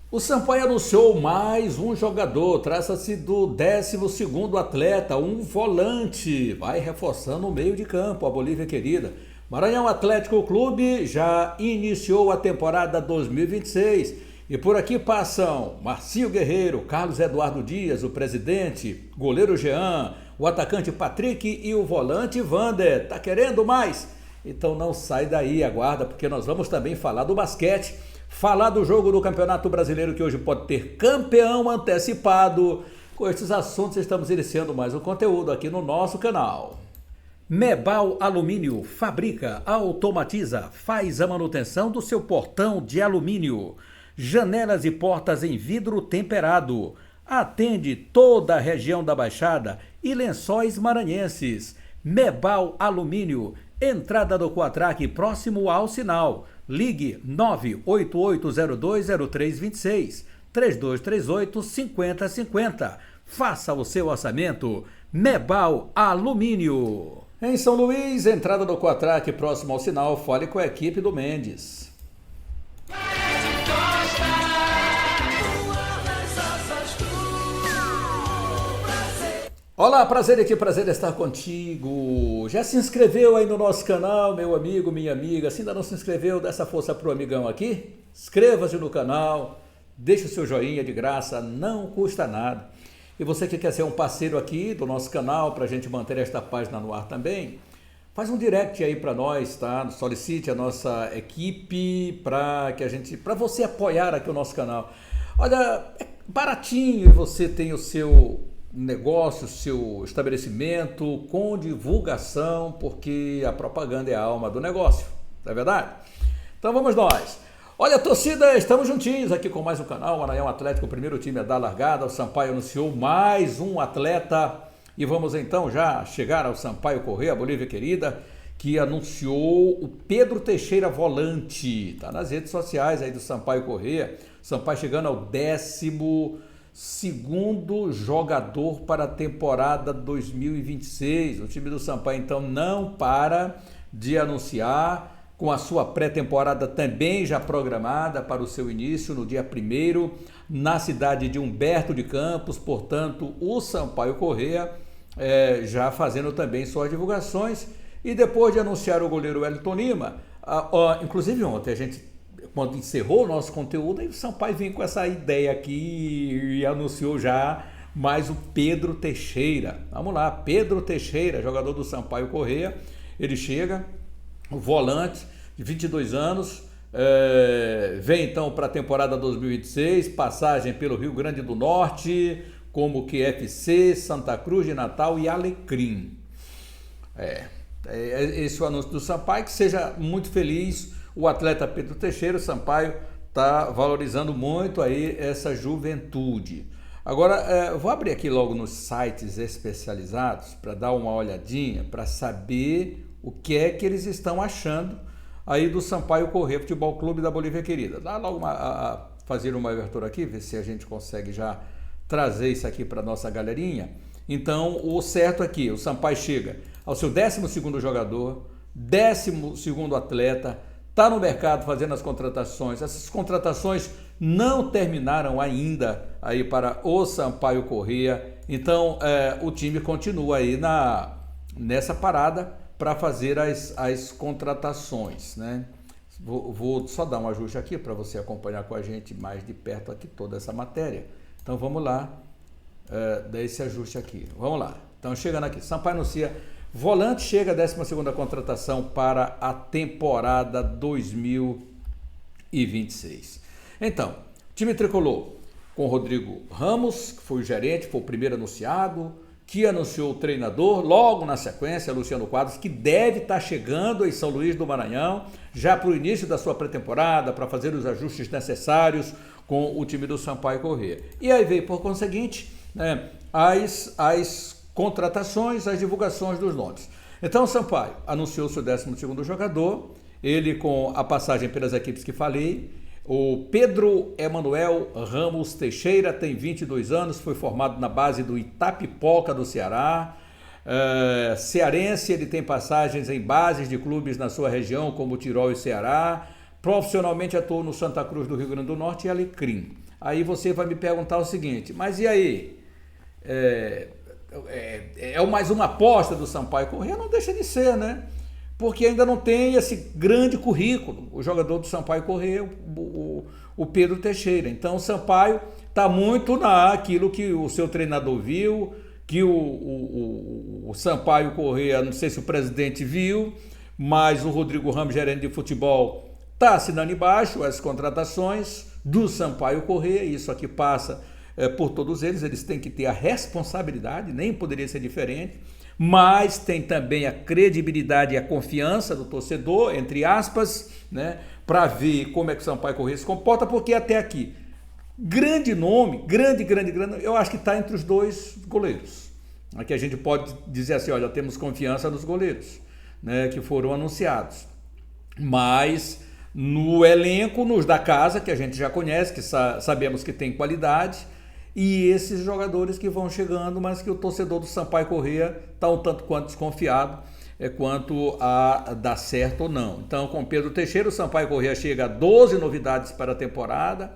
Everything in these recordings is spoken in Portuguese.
O Sampaio anunciou mais um jogador, trata-se do 12º atleta, um volante, vai reforçando o meio de campo, a Bolívia querida. Maranhão Atlético Clube já iniciou a temporada 2026 e por aqui passam Marcinho Guerreiro, Carlos Eduardo Dias, o presidente, goleiro Jean, o atacante Patrick e o volante Vander. Tá querendo mais? Então não sai daí, aguarda, porque nós vamos também falar do basquete, falar do jogo do Campeonato Brasileiro que hoje pode ter campeão antecipado. Com estes assuntos estamos iniciando mais um conteúdo aqui no nosso canal. Mebal Alumínio fabrica, automatiza, faz a manutenção do seu portão de alumínio. Janelas e portas em vidro temperado. Atende toda a região da Baixada e Lençóis Maranhenses. Mebal Alumínio, entrada do Quatraque próximo ao sinal. Ligue 988020326, 3238-5050. Faça o seu orçamento. Mebal Alumínio. Em São Luís, entrada do Quatraque próximo ao sinal. Fale com a equipe do Mendes. Olá, prazer aqui, prazer estar contigo. Já se inscreveu aí no nosso canal, meu amigo, minha amiga? Se ainda não se inscreveu, dá essa força pro amigão aqui. Inscreva-se no canal, deixe o seu joinha de graça, não custa nada. E você que quer ser um parceiro aqui do nosso canal, para a gente manter esta página no ar também, faz um direct aí para nós, tá? Solicite a nossa equipe para você apoiar aqui o nosso canal. Olha, é baratinho, você tem o seu negócio, seu estabelecimento com divulgação, porque a propaganda é a alma do negócio, não é verdade? Então vamos nós. Olha, torcida, estamos juntinhos aqui com mais um canal, Maranhão Atlético, o primeiro time a dar largada. O Sampaio anunciou mais um atleta e vamos então já chegar ao Sampaio Corrêa, a Bolívia querida, que anunciou o Pedro Teixeira volante. Tá nas redes sociais aí do Sampaio Corrêa. Sampaio chegando ao 12º jogador para a temporada 2026. O time do Sampaio então não para de anunciar, com a sua pré-temporada também já programada para o seu início no dia 1º, na cidade de Humberto de Campos. Portanto, o Sampaio Corrêa já fazendo também suas divulgações. E depois de anunciar o goleiro Wellington Lima, inclusive ontem a gente, quando encerrou o nosso conteúdo, aí o Sampaio vem com essa ideia aqui e anunciou já mais o Pedro Teixeira. Vamos lá, Pedro Teixeira, jogador do Sampaio Corrêa. Ele chega, o volante de 22 anos, vem então para a temporada 2026, passagem pelo Rio Grande do Norte, como QFC, Santa Cruz de Natal e Alecrim. Esse é o anúncio do Sampaio. Que seja muito feliz o atleta Pedro Teixeira. O Sampaio está valorizando muito aí essa juventude. Agora, eu vou abrir aqui logo nos sites especializados para dar uma olhadinha, para saber o que é que eles estão achando aí do Sampaio Corrêa Futebol Clube da Bolívia querida. Dá logo fazer uma abertura aqui, ver se a gente consegue já trazer isso aqui para nossa galerinha. Então, o certo aqui, o Sampaio chega ao seu 12º jogador, 12º atleta, está no mercado fazendo as contratações. Essas contratações não terminaram ainda aí para o Sampaio Corrêa. Então, o time continua aí nessa parada para fazer as contratações, né? Vou só dar um ajuste aqui para você acompanhar com a gente mais de perto aqui toda essa matéria. Então vamos lá, dar esse ajuste aqui. Vamos lá. Então chegando aqui, Sampaio anuncia, volante chega a 12ª contratação para a temporada 2026. Então, time tricolor com Rodrigo Ramos, que foi o gerente, foi o primeiro anunciado, que anunciou o treinador, logo na sequência, Luciano Quadros, que deve estar chegando em São Luís do Maranhão, já para o início da sua pré-temporada, para fazer os ajustes necessários com o time do Sampaio Corrêa. E aí veio, por conseguinte, as contratações, as divulgações dos nomes. Então o Sampaio anunciou seu 12º jogador, ele com a passagem pelas equipes que falei. O Pedro Emanuel Ramos Teixeira tem 22 anos, foi formado na base do Itapipoca do Ceará. Cearense, ele tem passagens em bases de clubes na sua região, como Tirol e Ceará. profissionalmente atuo no Santa Cruz do Rio Grande do Norte e Alecrim. Aí você vai me perguntar o seguinte, mas e aí? É mais uma aposta do Sampaio Corrêa? Não deixa de ser, né? Porque ainda não tem esse grande currículo, o jogador do Sampaio Corrêa, o Pedro Teixeira. Então o Sampaio está muito naquilo que o seu treinador viu, que o Sampaio Corrêa, não sei se o presidente viu, mas o Rodrigo Ramos, gerente de futebol, está assinando embaixo as contratações do Sampaio Corrêa. Isso aqui passa por todos eles têm que ter a responsabilidade, nem poderia ser diferente, mas tem também a credibilidade e a confiança do torcedor, entre aspas, né, para ver como é que o Sampaio Corrêa se comporta, porque até aqui, grande nome, grande, eu acho que está entre os dois goleiros. Aqui a gente pode dizer assim, olha, temos confiança nos goleiros, né, que foram anunciados. Mas no elenco, nos da casa, que a gente já conhece, que sabemos que tem qualidade, e esses jogadores que vão chegando, mas que o torcedor do Sampaio Corrêa está um tanto quanto desconfiado quanto a dar certo ou não. Então, com Pedro Teixeira, o Sampaio Corrêa chega a 12 novidades para a temporada.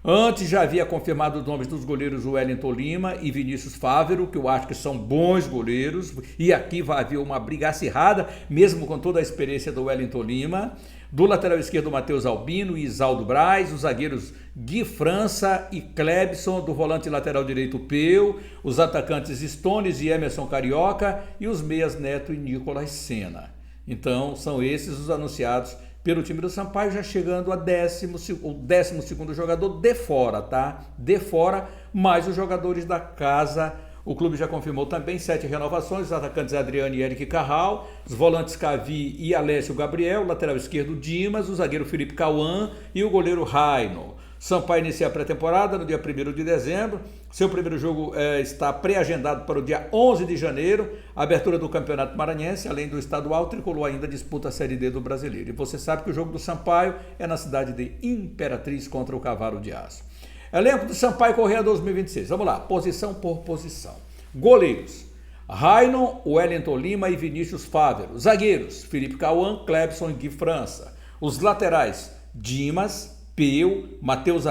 Antes já havia confirmado os nomes dos goleiros Wellington Lima e Vinícius Fávero, que eu acho que são bons goleiros, e aqui vai haver uma briga acirrada, mesmo com toda a experiência do Wellington Lima. Do lateral esquerdo, Matheus Albino e Isaldo Braz, os zagueiros Gui França e Clebson, do volante lateral direito Peu, os atacantes Stones e Emerson Carioca e os meias Neto e Nicolas Senna. Então são esses os anunciados pelo time do Sampaio, já chegando a 12º jogador de fora, tá? De fora, mais os jogadores da casa. O clube já confirmou também 7 renovações, os atacantes Adriano e Eric Carral, os volantes Cavi e Alessio Gabriel, lateral esquerdo Dimas, o zagueiro Felipe Cauã e o goleiro Raino. Sampaio inicia a pré-temporada no dia 1º de dezembro, seu primeiro jogo está pré-agendado para o dia 11 de janeiro, a abertura do Campeonato Maranhense, além do estadual, o Tricolor ainda disputa a Série D do Brasileiro. E você sabe que o jogo do Sampaio é na cidade de Imperatriz contra o Cavalo de Aço. Elenco do Sampaio Corrêa 2026. Vamos lá, posição por posição. Goleiros: Raino, Wellington Lima e Vinícius Fávero. Zagueiros: Felipe Cauã, Clebson e Gui França. Os laterais: Dimas, Peu, Matheus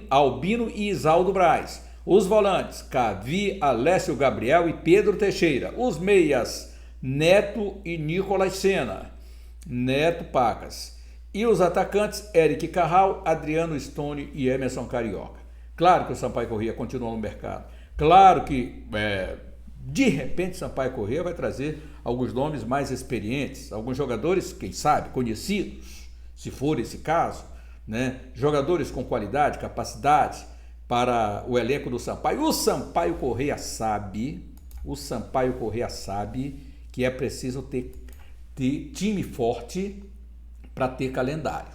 Albino e Isaldo Braz. Os volantes: Cavi, Alessio Gabriel e Pedro Teixeira. Os meias: Neto e Nicolas Senna. Neto Pacas. E os atacantes: Eric Carral, Adriano Stone e Emerson Carioca. Claro que o Sampaio Corrêa continua no mercado. Claro que, de repente, o Sampaio Corrêa vai trazer alguns nomes mais experientes, alguns jogadores, quem sabe, conhecidos, se for esse caso, né? Jogadores com qualidade, capacidade para o elenco do Sampaio. O Sampaio Corrêa sabe que é preciso ter time forte para ter calendário.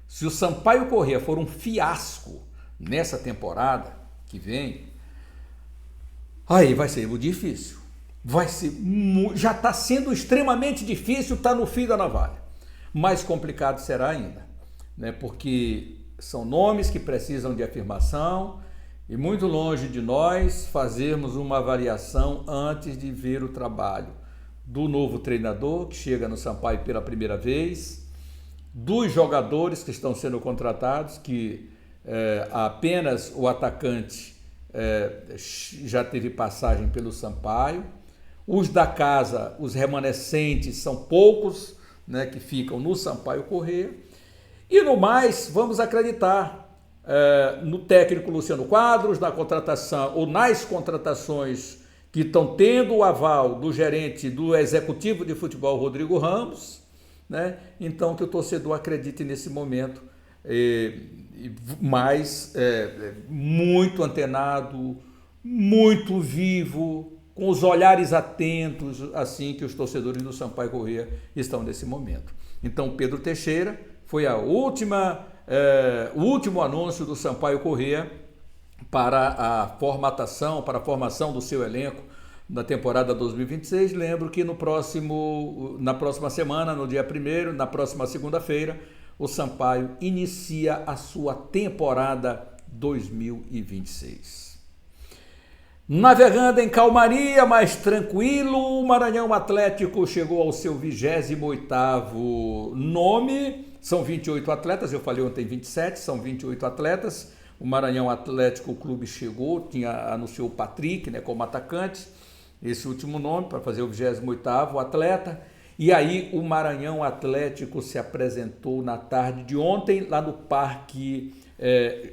Se o Sampaio Corrêa for um fiasco nessa temporada que vem, aí vai ser muito difícil. Já está sendo extremamente difícil, está no fim da navalha. Mais complicado será ainda, né? Porque são nomes que precisam de afirmação e muito longe de nós fazermos uma avaliação antes de ver o trabalho do novo treinador que chega no Sampaio pela primeira vez, dos jogadores que estão sendo contratados, que apenas o atacante já teve passagem pelo Sampaio. Os da casa, os remanescentes, são poucos, né, que ficam no Sampaio Corrêa. E no mais, vamos acreditar no técnico Luciano Quadros, na contratação ou nas contratações que estão tendo o aval do gerente do executivo de futebol Rodrigo Ramos, né? Então que o torcedor acredite nesse momento, mas muito antenado, muito vivo, com os olhares atentos, assim que os torcedores do Sampaio Corrêa estão nesse momento. Então Pedro Teixeira foi o último anúncio do Sampaio Corrêa para a formação do seu elenco na temporada 2026. Lembro que na próxima semana, no dia 1º, na próxima segunda-feira, o Sampaio inicia a sua temporada 2026. Navegando em calmaria, mais tranquilo, o Maranhão Atlético chegou ao seu 28º nome São 28 atletas, eu falei ontem 27, são 28 atletas. O Maranhão Atlético Clube chegou, anunciou o Patrick, né, como atacante, esse último nome, para fazer o 28º atleta. E aí o Maranhão Atlético se apresentou na tarde de ontem, lá no Parque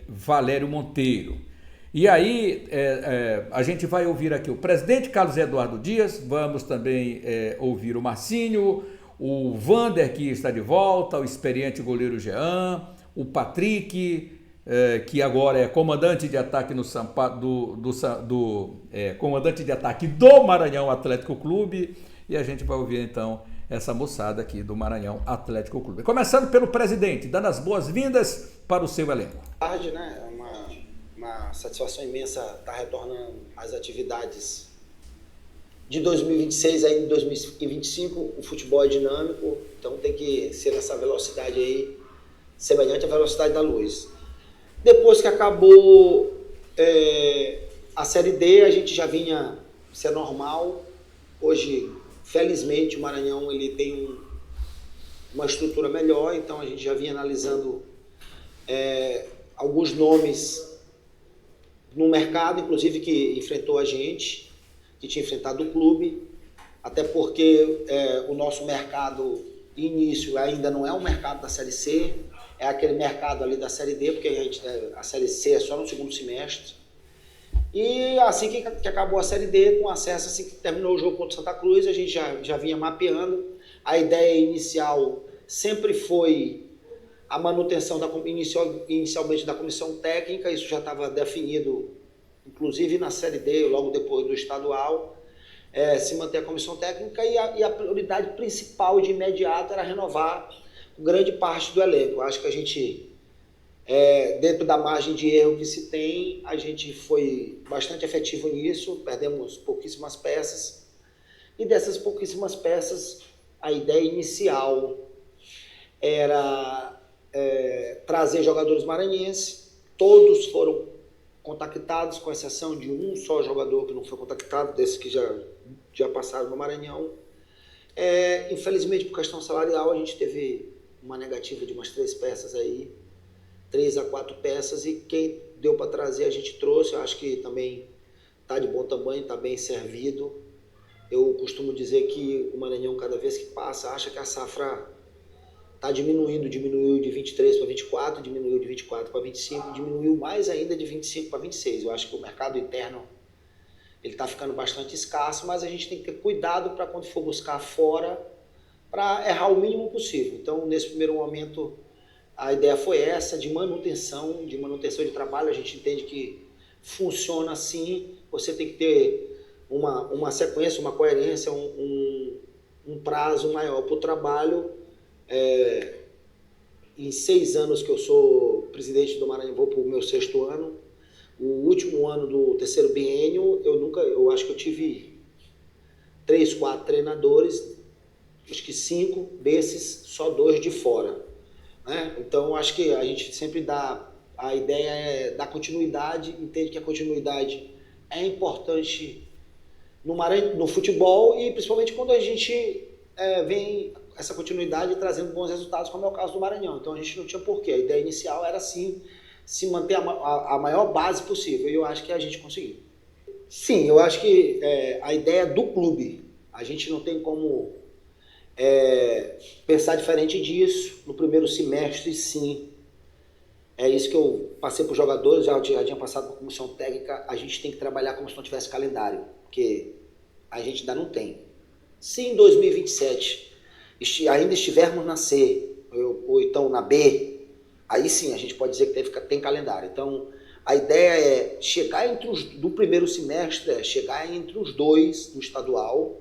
Valério Monteiro. E aí a gente vai ouvir aqui o presidente Carlos Eduardo Dias, vamos também ouvir o Marcinho, o Vander, que está de volta, o experiente goleiro Jean, o Patrick, que agora é comandante de ataque no comandante de ataque do Maranhão Atlético Clube, e a gente vai ouvir então essa moçada aqui do Maranhão Atlético Clube. Começando pelo presidente, dando as boas-vindas para o seu elenco. Boa tarde, né? É uma satisfação imensa estar retornando às atividades de 2026 aí, em 2025. O futebol é dinâmico, então tem que ser nessa velocidade aí, semelhante à velocidade da luz. Depois que acabou a Série D, a gente já vinha, isso é normal. Hoje, felizmente, o Maranhão ele tem uma estrutura melhor, então a gente já vinha analisando alguns nomes no mercado, inclusive que enfrentou a gente, que tinha enfrentado o clube, até porque o nosso mercado início ainda não é um mercado da Série C, é aquele mercado ali da Série D, porque a Série C é só no segundo semestre. E assim que acabou a Série D, com acesso, assim que terminou o jogo contra o Santa Cruz, a gente já vinha mapeando. A ideia inicial sempre foi a manutenção inicialmente da comissão técnica, isso já estava definido, inclusive na Série D, logo depois do estadual, se manter a comissão técnica, e a prioridade principal de imediato era renovar grande parte do elenco. Eu acho que a gente, dentro da margem de erro que se tem, a gente foi bastante efetivo nisso, perdemos pouquíssimas peças, e dessas pouquíssimas peças, a ideia inicial era trazer jogadores maranhenses. Todos foram contactados, com exceção de um só jogador que não foi contactado, desses que já passaram no Maranhão. Infelizmente, por questão salarial, a gente teve uma negativa de umas 3 peças aí, 3 a 4 peças, e quem deu para trazer a gente trouxe. Eu acho que também está de bom tamanho, está bem servido. Eu costumo dizer que o Maranhão, cada vez que passa, acha que a safra está diminuiu de 23 para 24, diminuiu de 24 para 25, diminuiu mais ainda de 25 para 26. Eu acho que o mercado interno ele está ficando bastante escasso, mas a gente tem que ter cuidado para quando for buscar fora, para errar o mínimo possível. Então, nesse primeiro momento, a ideia foi essa, de manutenção de trabalho. A gente entende que funciona assim, você tem que ter uma sequência, uma coerência, um prazo maior para o trabalho. Em 6 anos que eu sou presidente do Maranhão, vou para o meu 6º ano. O último ano do 3º biênio, eu acho que eu tive 3, 4 treinadores, acho que 5 desses, só 2 de fora, né? Então, acho que a gente sempre a ideia é dar continuidade, entende que a continuidade é importante no futebol, e principalmente quando a gente vem essa continuidade trazendo bons resultados, como é o caso do Maranhão. Então, a gente não tinha porquê. A ideia inicial era, sim, se manter a maior base possível, e eu acho que a gente conseguiu. Sim, eu acho que a ideia do clube, a gente não tem como pensar diferente disso. No primeiro semestre, sim, é isso que eu passei para os jogadores, já tinha passado para a comissão técnica. A gente tem que trabalhar como se não tivesse calendário, porque a gente ainda não tem. Se em 2027 ainda estivermos na C, ou então na B, aí sim a gente pode dizer que tem calendário. Então, a ideia é chegar do primeiro semestre, chegar entre os 2 do estadual,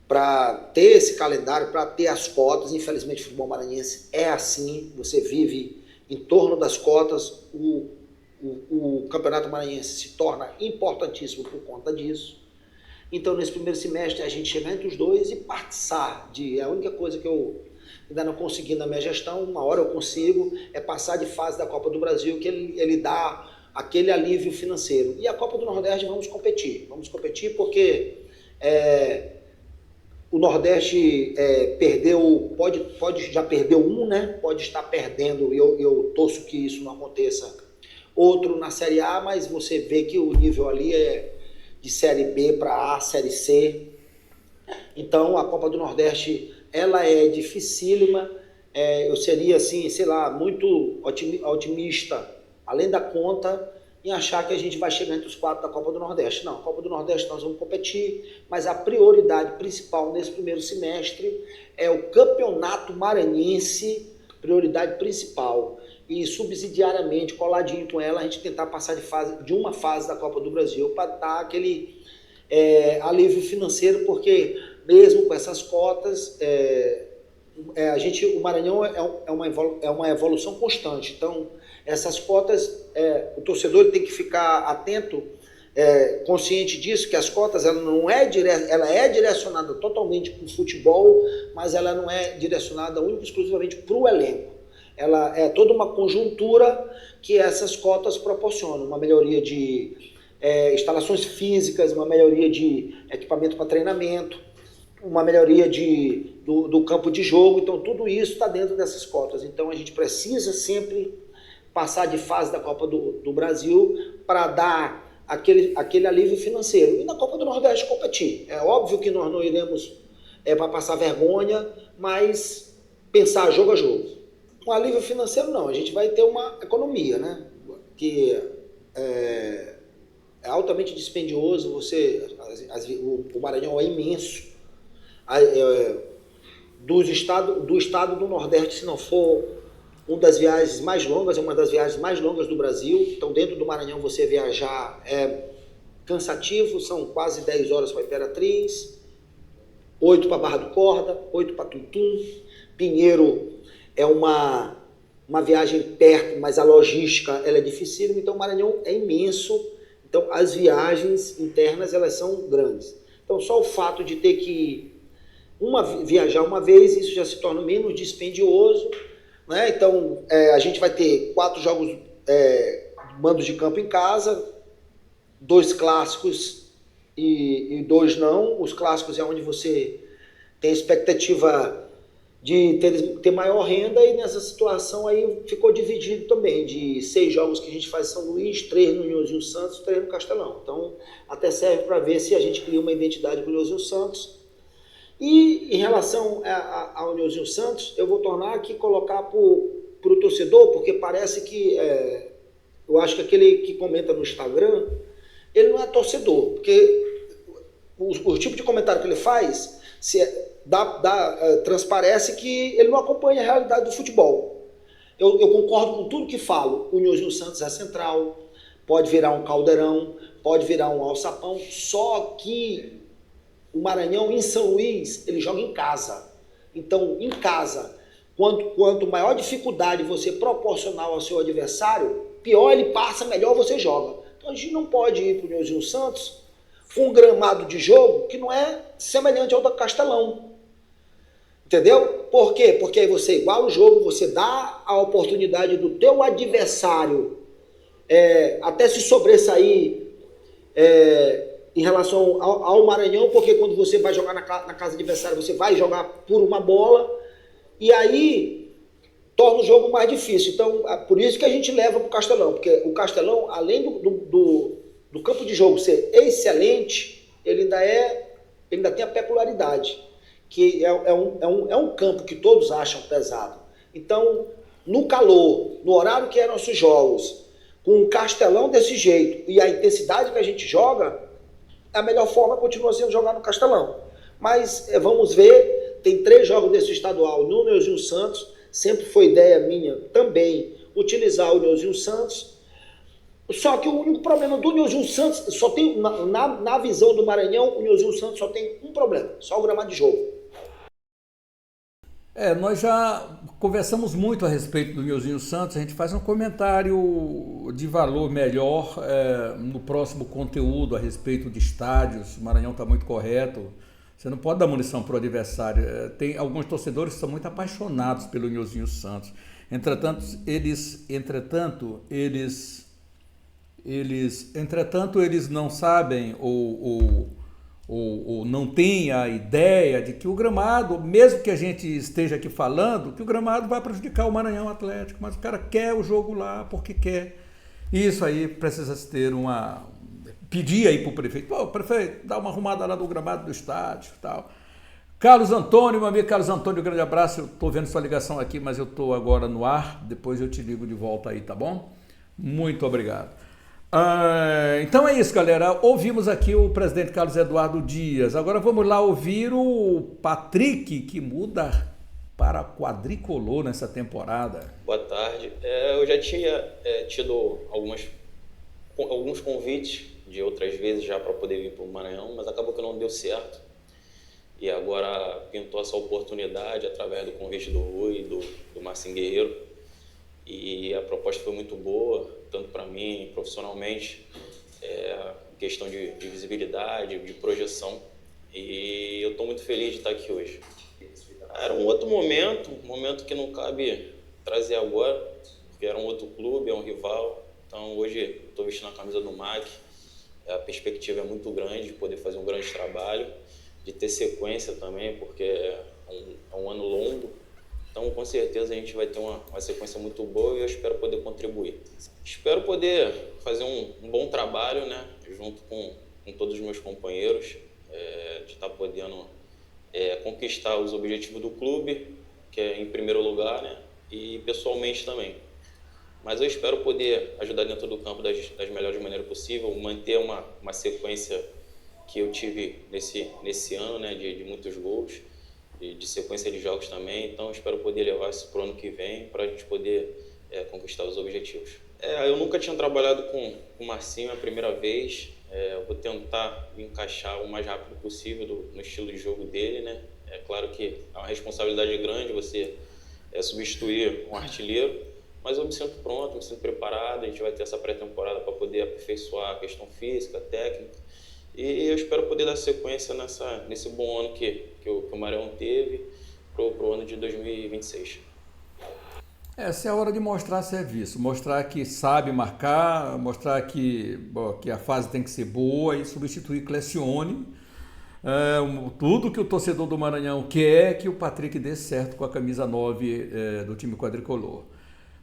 para ter esse calendário, para ter as cotas. Infelizmente, o futebol maranhense é assim, você vive em torno das cotas. O campeonato maranhense se torna importantíssimo por conta disso. Então, nesse primeiro semestre, a gente chegar entre os 2 e passar a única coisa que eu ainda não consegui na minha gestão, uma hora eu consigo, é passar de fase da Copa do Brasil, que ele dá aquele alívio financeiro. E a Copa do Nordeste vamos competir porque O Nordeste perdeu, já perdeu um, né? Pode estar perdendo, eu torço que isso não aconteça, outro na Série A, mas você vê que o nível ali é de Série B para A, Série C. Então a Copa do Nordeste, ela é dificílima. Eu seria, assim, sei lá, muito otimista, além da conta, em achar que a gente vai chegar entre os 4 da Copa do Nordeste. Não, a Copa do Nordeste nós vamos competir, mas a prioridade principal nesse primeiro semestre é o Campeonato Maranhense, prioridade principal. E subsidiariamente, coladinho com ela, a gente tentar passar de uma fase da Copa do Brasil para dar aquele alívio financeiro, porque mesmo com essas cotas, o Maranhão é uma evolução constante. Então, essas cotas, o torcedor tem que ficar atento, consciente disso, que as cotas ela é direcionada totalmente para o futebol, mas ela não é direcionada única e exclusivamente para o elenco. Ela é toda uma conjuntura que essas cotas proporcionam, uma melhoria de instalações físicas, uma melhoria de equipamento para treinamento, uma melhoria do campo de jogo. Então tudo isso está dentro dessas cotas. Então a gente precisa sempre passar de fase da Copa do Brasil para dar aquele alívio financeiro. E na Copa do Nordeste competir. É óbvio que nós não iremos para passar vergonha, mas pensar jogo a jogo. Com alívio financeiro não, a gente vai ter uma economia, né? Que é altamente dispendioso. O Maranhão é imenso. Do estado do Nordeste, se não for uma das viagens mais longas, é uma das viagens mais longas do Brasil. Então, dentro do Maranhão, você viajar é cansativo, são quase 10 horas para Imperatriz, 8 para Barra do Corda, 8 para Tuntum. Pinheiro é uma viagem perto, mas a logística ela é dificílima. Então, o Maranhão é imenso. Então, as viagens internas elas são grandes. Então, só o fato de ter que viajar uma vez, isso já se torna menos dispendioso, né? Então, a gente vai ter 4 jogos, mandos de campo em casa, 2 clássicos e 2 não. Os clássicos é onde você tem a expectativa de ter maior renda, e nessa situação aí ficou dividido também, de 6 jogos que a gente faz em São Luís, 3 no Nhozinho Santos, 3 no Castelão. Então, até serve para ver se a gente cria uma identidade com o Nhozinho Santos. E em relação ao Nhozinho Santos, eu vou tornar aqui colocar para o torcedor, porque parece que, eu acho que aquele que comenta no Instagram, ele não é torcedor, porque o tipo de comentário que ele faz transparece que ele não acompanha a realidade do futebol. Eu concordo com tudo que falo. O Nhozinho Santos é central, pode virar um caldeirão, pode virar um alçapão, só que o Maranhão, em São Luís, ele joga em casa. Então, em casa, quanto maior dificuldade você proporcionar ao seu adversário, pior ele passa, melhor você joga. Então, a gente não pode ir para o Nhozinho Santos com um gramado de jogo que não é semelhante ao do Castelão. Entendeu? Por quê? Porque aí você iguala o jogo, você dá a oportunidade do teu adversário até se sobressair em relação ao Maranhão, porque quando você vai jogar na casa adversária, você vai jogar por uma bola, e aí torna o jogo mais difícil. Então, por isso que a gente leva para o Castelão, porque o Castelão, além do campo de jogo ser excelente, ele ainda tem a peculiaridade, que é um campo que todos acham pesado. Então, no calor, no horário que é nossos jogos, com o Castelão desse jeito e a intensidade que a gente joga, a melhor forma continua sendo jogar no Castelão. Mas vamos ver, tem 3 jogos desse estadual no Nhozinho Santos, sempre foi ideia minha também utilizar o Nhozinho Santos. Só que o único problema do Nhozinho Santos, só tem, na visão do Maranhão, o Nhozinho Santos só tem um problema, só o gramado de jogo. Nós já conversamos muito a respeito do Nhozinho Santos. A gente faz um comentário de valor melhor no próximo conteúdo a respeito de estádios. O Maranhão está muito correto. Você não pode dar munição para o adversário. Tem alguns torcedores que são muito apaixonados pelo Nhozinho Santos. Entretanto, eles não sabem ou ou não tem a ideia de que o gramado, mesmo que a gente esteja aqui falando, que o gramado vai prejudicar o Maranhão Atlético, mas o cara quer o jogo lá porque quer. E isso aí precisa ter pedir aí para o prefeito, pô, prefeito, dá uma arrumada lá no gramado do estádio e tal. Carlos Antônio, meu amigo Carlos Antônio, um grande abraço. Eu estou vendo sua ligação aqui, mas eu estou agora no ar. Depois eu te ligo de volta aí, tá bom? Muito obrigado. Então é isso, galera. Ouvimos aqui o presidente Carlos Eduardo Dias. Agora vamos lá ouvir o Patrick, que muda para quadricolor nessa temporada. Boa tarde. Eu já tinha tido alguns convites de outras vezes já para poder vir para o Maranhão, mas acabou que não deu certo. E agora pintou essa oportunidade através do convite do Rui e do Marcinho Guerreiro. E a proposta foi muito boa, tanto para mim, profissionalmente, questão de visibilidade, de projeção. E eu estou muito feliz de estar aqui hoje. Era um outro momento, um momento que não cabe trazer agora, porque era um outro clube, é um rival. Então hoje estou vestindo a camisa do MAC, a perspectiva é muito grande de poder fazer um grande trabalho, de ter sequência também, porque é um ano longo. Então, com certeza, a gente vai ter uma sequência muito boa e eu espero poder contribuir. Espero poder fazer um bom trabalho, né, junto com todos os meus companheiros, de estar podendo conquistar os objetivos do clube, que é em primeiro lugar, né, e pessoalmente também. Mas eu espero poder ajudar dentro do campo das melhores maneiras possível, manter uma sequência que eu tive nesse ano, né, de muitos gols, de sequência de jogos também, então espero poder levar isso para o ano que vem, para a gente poder conquistar os objetivos. Eu nunca tinha trabalhado com o Marcinho, é a primeira vez, eu vou tentar me encaixar o mais rápido possível no estilo de jogo dele, né? É claro que é uma responsabilidade grande você substituir um artilheiro, mas eu me sinto pronto, me sinto preparado, a gente vai ter essa pré-temporada para poder aperfeiçoar a questão física, técnica, e eu espero poder dar sequência nesse bom ano que o Maranhão teve para o ano de 2026. Essa é a hora de mostrar serviço, mostrar que sabe marcar, mostrar que a fase tem que ser boa e substituir Clecione. Tudo que o torcedor do Maranhão quer é que o Patrick dê certo com a camisa 9 do time quadricolor.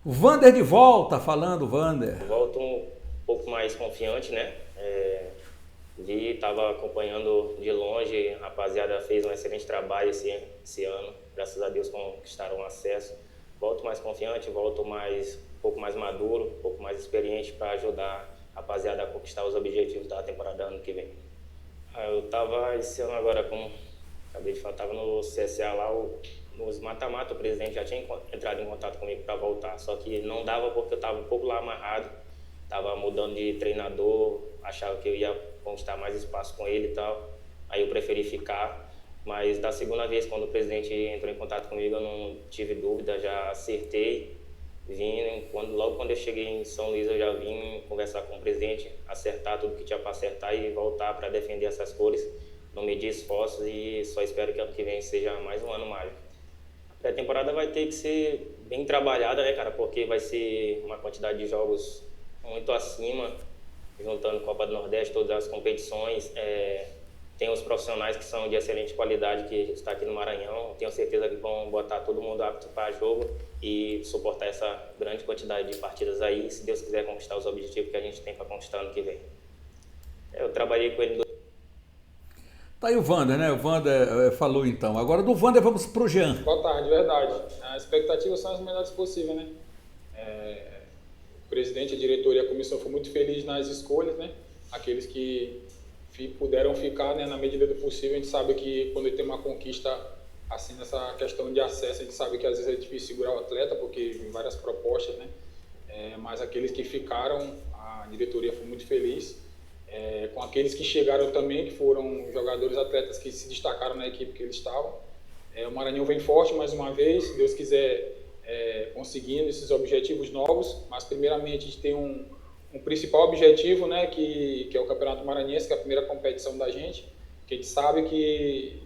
O Vander de volta, falando, Vander. Volto um pouco mais confiante, né? Estava acompanhando de longe, a rapaziada fez um excelente trabalho esse ano, graças a Deus conquistaram o acesso. Volto mais confiante, volto um pouco mais maduro, um pouco mais experiente para ajudar a rapaziada a conquistar os objetivos da temporada ano que vem. Eu estava esse ano agora, como acabei de falar, estava no CSA lá, nos mata-mata, o presidente já tinha entrado em contato comigo para voltar, só que não dava porque eu estava um pouco lá amarrado, estava mudando de treinador, achava que eu ia conquistar mais espaço com ele e tal, aí eu preferi ficar, mas da segunda vez quando o presidente entrou em contato comigo eu não tive dúvida, já acertei, logo quando eu cheguei em São Luís eu já vim conversar com o presidente, acertar tudo que tinha para acertar e voltar para defender essas cores, não medir esforços e só espero que ano que vem seja mais um ano mágico. A pré-temporada vai ter que ser bem trabalhada, né, cara, porque vai ser uma quantidade de jogos muito acima, juntando Copa do Nordeste, todas as competições. Tem os profissionais que são de excelente qualidade que está aqui no Maranhão. Tenho certeza que vão botar todo mundo apto para jogo e suportar essa grande quantidade de partidas aí, se Deus quiser conquistar os objetivos que a gente tem para conquistar ano que vem. Eu trabalhei com ele. Tá aí o Vander, né? O Vander falou então. Agora do Vander vamos pro Jean. Boa tarde, verdade. As expectativas são as melhores possíveis, né? O presidente, a diretoria e a comissão foram muito felizes nas escolhas, né? Aqueles que puderam ficar, né, na medida do possível. A gente sabe que quando tem uma conquista assim nessa questão de acesso, a gente sabe que às vezes é difícil segurar o atleta porque tem várias propostas, né? Mas aqueles que ficaram, a diretoria foi muito feliz. Com aqueles que chegaram também, que foram jogadores, atletas que se destacaram na equipe que eles estavam. O Maranhão vem forte mais uma vez, se Deus quiser, conseguindo esses objetivos novos, mas primeiramente a gente tem um principal objetivo, né, que é o Campeonato Maranhense, que é a primeira competição da gente, que a gente sabe que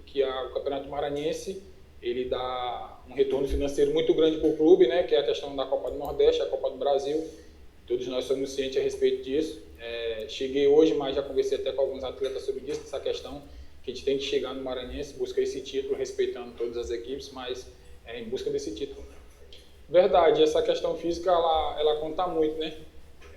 o Campeonato Maranhense ele dá um retorno financeiro muito grande para o clube, né, que é a questão da Copa do Nordeste, a Copa do Brasil, todos nós somos cientes a respeito disso. Cheguei hoje, mas já conversei até com alguns atletas sobre isso, essa questão que a gente tem que chegar no Maranhense, buscar esse título, respeitando todas as equipes, mas em busca desse título. Verdade, essa questão física, ela conta muito, né?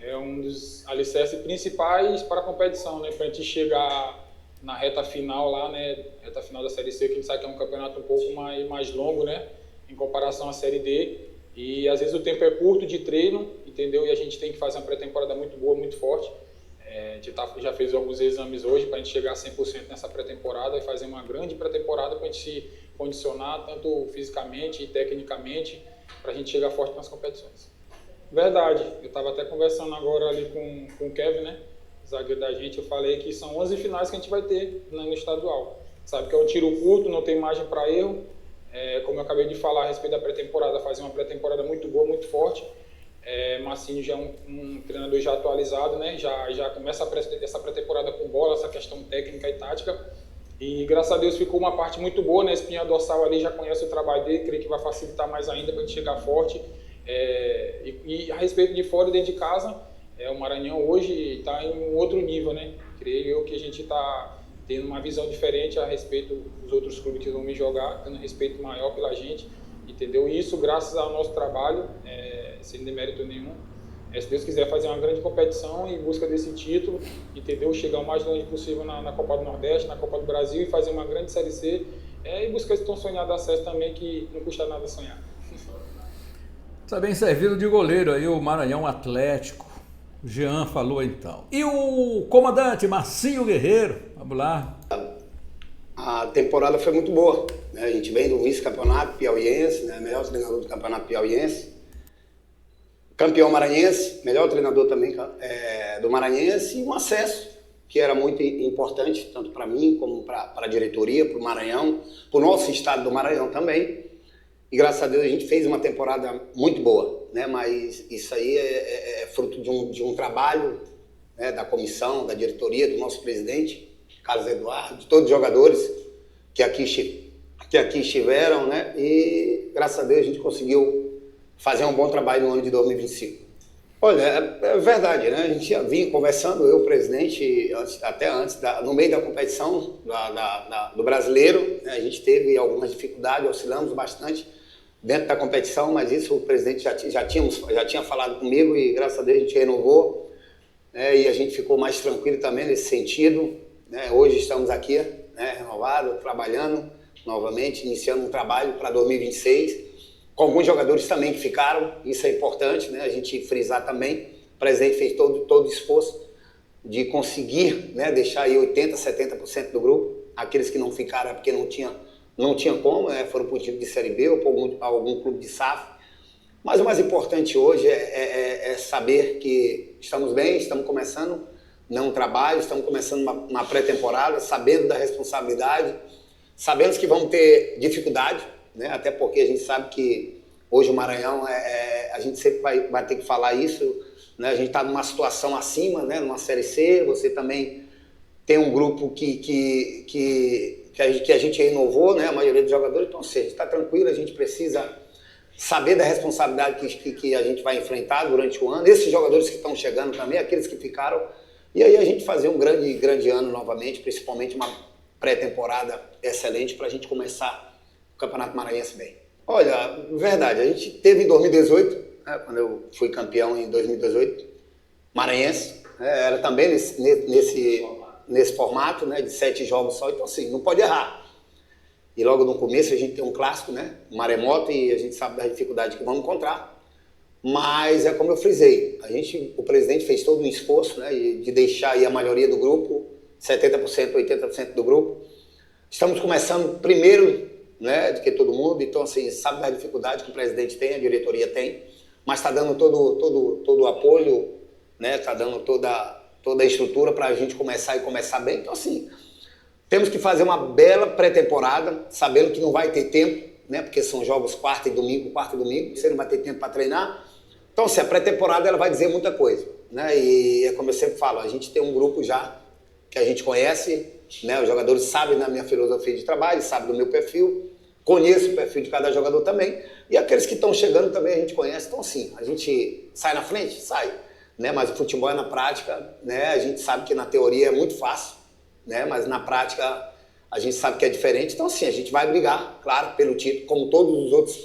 É um dos alicerces principais para a competição, né? Para a gente chegar na reta final lá, né? Reta final da Série C, que a gente sabe que é um campeonato um pouco mais longo, né? Em comparação à Série D. E às vezes o tempo é curto de treino, entendeu? E a gente tem que fazer uma pré-temporada muito boa, muito forte. A gente já fez alguns exames hoje para a gente chegar a 100% nessa pré-temporada e fazer uma grande pré-temporada para a gente se condicionar, tanto fisicamente e tecnicamente, para a gente chegar forte nas competições. Verdade, eu estava até conversando agora ali com o Kevin, né? Zagueiro da gente, eu falei que são 11 finais que a gente vai ter no estadual. Sabe que é um tiro curto, não tem margem para erro. Como eu acabei de falar a respeito da pré-temporada, fazer uma pré-temporada muito boa, muito forte. Massinho já é um treinador já atualizado, né? Já começa essa pré-temporada com bola, essa questão técnica e tática. E graças a Deus ficou uma parte muito boa, né? Espinha dorsal ali já conhece o trabalho dele, creio que vai facilitar mais ainda para a gente chegar forte. E a respeito de fora e dentro de casa, o Maranhão hoje está em um outro nível, né? Creio eu que a gente está tendo uma visão diferente a respeito dos outros clubes que vão me jogar, tendo respeito maior pela gente, entendeu? E isso graças ao nosso trabalho, sem demérito nenhum. Se Deus quiser fazer uma grande competição em busca desse título, entendeu? Chegar o mais longe possível na Copa do Nordeste, na Copa do Brasil e fazer uma grande Série C e buscar esse tão sonhado acesso também, que não custa nada sonhar. Está bem servido de goleiro aí o Maranhão Atlético. O Jean falou então. E o comandante Marcinho Guerreiro, vamos lá. A temporada foi muito boa, né? A gente vem do vice-campeonato piauiense, né? Melhor treinador do campeonato piauiense. Campeão maranhense, melhor treinador também do Maranhense, e um acesso que era muito importante, tanto para mim como para a diretoria, para o Maranhão, para o nosso estado do Maranhão também. E graças a Deus a gente fez uma temporada muito boa, né? Mas isso aí é fruto de um trabalho, né? Da comissão, da diretoria, do nosso presidente, Carlos Eduardo, de todos os jogadores que aqui estiveram, né? E graças a Deus a gente conseguiu fazer um bom trabalho no ano de 2025. Olha, é verdade, né? A gente já vinha conversando, eu, o presidente, no meio da competição do brasileiro, né? A gente teve algumas dificuldades, oscilamos bastante dentro da competição, mas isso o presidente já tinha falado comigo e graças a Deus a gente renovou, né? E a gente ficou mais tranquilo também nesse sentido, né? Hoje estamos aqui, né? Renovados, trabalhando novamente, iniciando um trabalho para 2026, com alguns jogadores também que ficaram, isso é importante, né? A gente frisar também, o presidente fez todo o esforço de conseguir, né? Deixar aí 80%, 70% do grupo, aqueles que não ficaram é porque não tinha como, né? Foram por tipo de Série B ou por algum clube de SAF. Mas o mais importante hoje é saber que estamos bem, estamos começando um trabalho, estamos começando uma pré-temporada, sabendo da responsabilidade, sabendo que vamos ter dificuldade, né? Até porque a gente sabe que hoje o Maranhão, a gente sempre vai ter que falar isso, né? A gente está numa situação acima, né? Numa Série C, você também tem um grupo que a gente renovou, né? A maioria dos jogadores, então, ou seja, está tranquilo, a gente precisa saber da responsabilidade que a gente vai enfrentar durante o ano, esses jogadores que estão chegando também, aqueles que ficaram, e aí a gente fazer um grande ano novamente, principalmente uma pré-temporada excelente para a gente começar o Campeonato Maranhense bem. Olha, verdade, a gente teve em 2018, né, quando eu fui campeão em 2018, Maranhense, era também nesse formato, né, de 7 jogos só, então assim, não pode errar. E logo no começo a gente tem um clássico, né, maremoto, e a gente sabe da dificuldade que vamos encontrar. Mas é como eu frisei, o presidente fez todo um esforço, né, de deixar aí a maioria do grupo, 70%, 80% do grupo. Estamos começando primeiro, né, do que todo mundo, então assim, sabe da dificuldade que o presidente tem, a diretoria tem, mas está dando todo o apoio, né, está dando toda a estrutura para a gente começar bem. Então assim, temos que fazer uma bela pré-temporada, sabendo que não vai ter tempo, né, porque são jogos quarta e domingo, você não vai ter tempo para treinar. Então assim, a pré-temporada ela vai dizer muita coisa, né, e é como eu sempre falo, a gente tem um grupo já que a gente conhece, né, os jogadores sabem da minha filosofia de trabalho, sabem do meu perfil, conheço o perfil de cada jogador também, e aqueles que estão chegando também a gente conhece. Então assim, a gente sai na frente? Sai, né, mas o futebol é na prática, né, a gente sabe que na teoria é muito fácil, né, mas na prática a gente sabe que é diferente, então assim, a gente vai brigar, claro, pelo título, como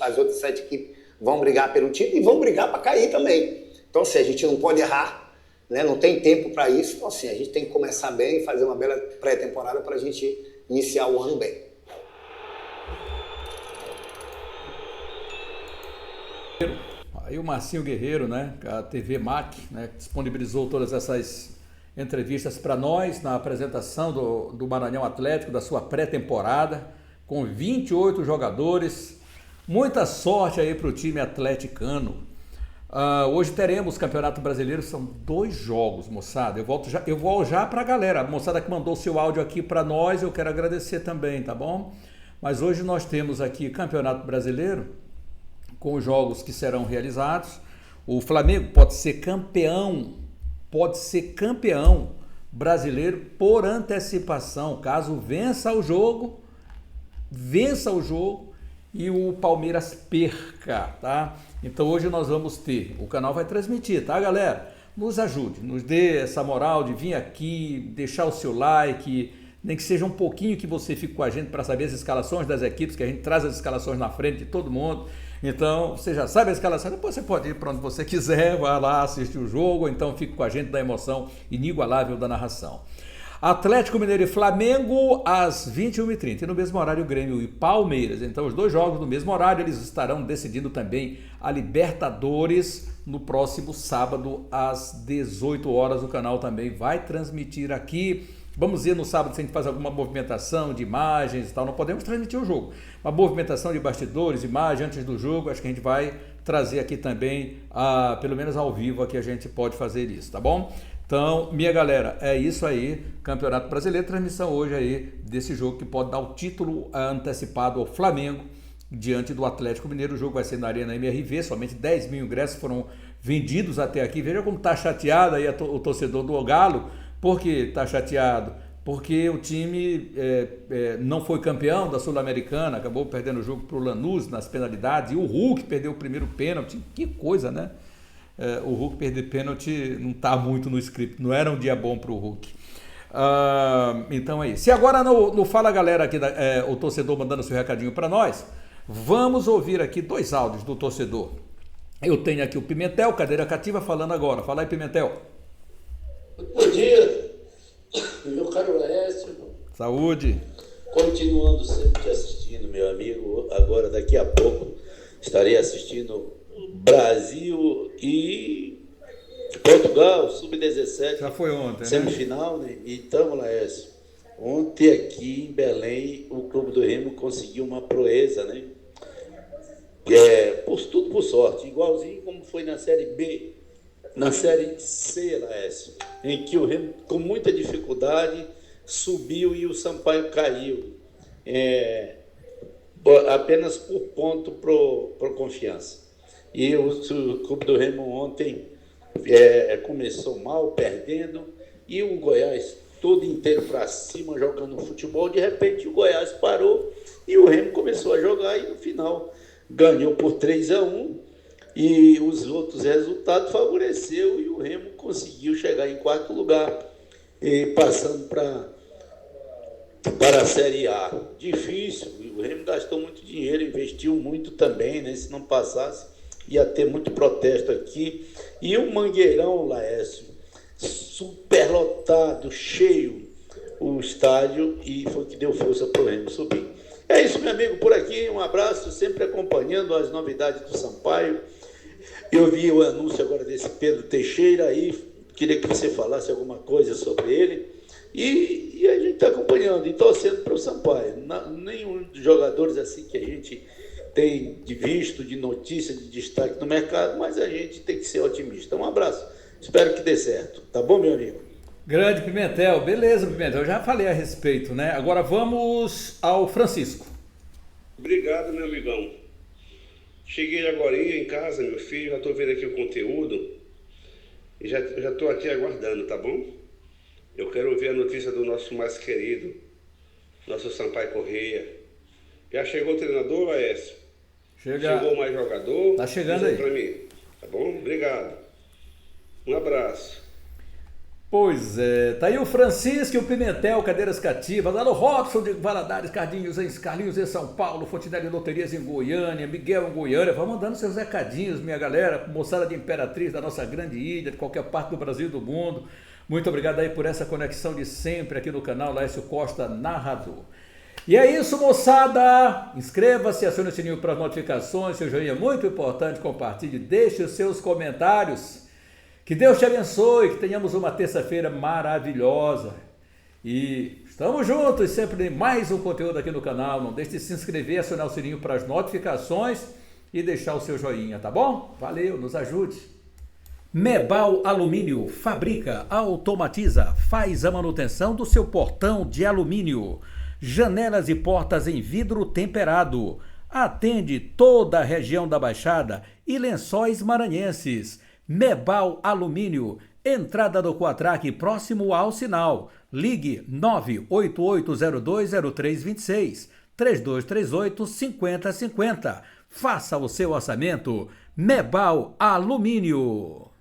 as outras 7 equipes vão brigar pelo título e vão brigar para cair também. Então assim, a gente não pode errar, né? Não tem tempo para isso, então assim, a gente tem que começar bem e fazer uma bela pré-temporada para a gente iniciar o ano bem. Aí o Marcinho Guerreiro, né, a TV MAC, né, disponibilizou todas essas entrevistas para nós na apresentação do Maranhão Atlético, da sua pré-temporada, com 28 jogadores. Muita sorte aí para o time atleticano. Hoje teremos Campeonato Brasileiro, são 2 jogos, moçada. Eu vou já para a galera, a moçada que mandou seu áudio aqui para nós, eu quero agradecer também, tá bom? Mas hoje nós temos aqui Campeonato Brasileiro, com os jogos que serão realizados. O Flamengo pode ser campeão brasileiro por antecipação, caso vença o jogo e o Palmeiras perca, tá? Então hoje nós vamos ter, o canal vai transmitir, tá, galera? Nos ajude, nos dê essa moral de vir aqui, deixar o seu like, nem que seja um pouquinho que você fique com a gente para saber as escalações das equipes, que a gente traz as escalações na frente de todo mundo. Então, você já sabe a escalação, depois você pode ir para onde você quiser, vai lá assistir o jogo, ou então fique com a gente da emoção inigualável da narração. Atlético Mineiro e Flamengo às 21h30, e no mesmo horário Grêmio e Palmeiras. Então os 2 jogos no mesmo horário, eles estarão decidindo também a Libertadores no próximo sábado às 18 horas. O canal também vai transmitir aqui. Vamos ver no sábado se a gente faz alguma movimentação de imagens e tal. Não podemos transmitir o jogo. Uma movimentação de bastidores, imagem antes do jogo, acho que a gente vai trazer aqui também, pelo menos ao vivo, aqui a gente pode fazer isso, tá bom? Então, minha galera, é isso aí. Campeonato Brasileiro, transmissão hoje aí desse jogo que pode dar o título antecipado ao Flamengo diante do Atlético Mineiro. O jogo vai ser na Arena MRV, somente 10 mil ingressos foram vendidos até aqui. Veja como está chateado aí o torcedor do Galo. Por que está chateado? Porque o time não foi campeão da Sul-Americana, acabou perdendo o jogo para o Lanús nas penalidades, e o Hulk perdeu o primeiro pênalti. Que coisa, né? O Hulk perder pênalti não está muito no script, não era um dia bom para o Hulk. Então é isso. Se agora no Fala Galera aqui, o torcedor mandando seu recadinho para nós, vamos ouvir aqui 2 áudios do torcedor. Eu tenho aqui o Pimentel, cadeira cativa, falando agora. Fala aí, Pimentel. Bom dia, meu caro Laércio. Saúde. Continuando sempre te assistindo, meu amigo. Agora, daqui a pouco, estarei assistindo Brasil e Portugal, Sub-17. Já foi ontem, semifinal, né? Então, Laércio, ontem aqui em Belém, o Clube do Remo conseguiu uma proeza, né? Tudo por sorte, igualzinho como foi na Série B. Na Série C, Laércio, em que o Remo, com muita dificuldade, subiu e o Sampaio caiu, apenas por ponto pro Confiança. E o Clube do Remo ontem começou mal, perdendo, e o Goiás todo inteiro para cima, jogando futebol. De repente o Goiás parou e o Remo começou a jogar, e no final ganhou por 3-1. E os outros resultados favoreceu, e o Remo conseguiu chegar em 4º lugar, passando para a Série A. Difícil, o Remo gastou muito dinheiro, investiu muito também, né? Se não passasse, ia ter muito protesto aqui. E o Mangueirão, Laércio, superlotado, cheio o estádio, e foi o que deu força para o Remo subir. É isso, meu amigo, por aqui, um abraço, sempre acompanhando as novidades do Sampaio. Eu vi o anúncio agora desse Pedro Teixeira aí, queria que você falasse alguma coisa sobre ele, e a gente está acompanhando e torcendo para o Sampaio. Nenhum dos jogadores assim que a gente tem de visto, de notícia, de destaque no mercado, mas a gente tem que ser otimista. Um abraço, espero que dê certo, tá bom, meu amigo? Grande Pimentel, beleza, Pimentel, eu já falei a respeito, né? Agora vamos ao Francisco. Obrigado, meu amigão. Cheguei agora em casa, meu filho, já estou vendo aqui o conteúdo e já estou aqui aguardando, tá bom? Eu quero ouvir a notícia do nosso mais querido, nosso Sampaio Correia. Já chegou o treinador, Laércio? Chegou mais jogador? Tá chegando aí. Para mim, tá bom? Obrigado. Um abraço. Pois é, tá aí o Francisco e o Pimentel, cadeiras cativas, lá no Robson de Valadares, Carlinhos em São Paulo, Fontinelli Loterias em Goiânia, Miguel em Goiânia, vai mandando seus recadinhos, minha galera, moçada de Imperatriz da nossa grande ilha, de qualquer parte do Brasil e do mundo. Muito obrigado aí por essa conexão de sempre aqui no canal Laércio Costa Narrador. E é isso, moçada, inscreva-se, acione o sininho para as notificações, seu joinha é muito importante, compartilhe, deixe os seus comentários. Que Deus te abençoe, que tenhamos uma terça-feira maravilhosa. E estamos juntos sempre em mais um conteúdo aqui no canal. Não deixe de se inscrever, acionar o sininho para as notificações e deixar o seu joinha, tá bom? Valeu, nos ajude. Mebal Alumínio fabrica, automatiza, faz a manutenção do seu portão de alumínio. Janelas e portas em vidro temperado. Atende toda a região da Baixada e Lençóis Maranhenses. Mebal Alumínio, entrada do Quatraque próximo ao sinal. Ligue 988020326, 3238-5050. Faça o seu orçamento. Mebal Alumínio.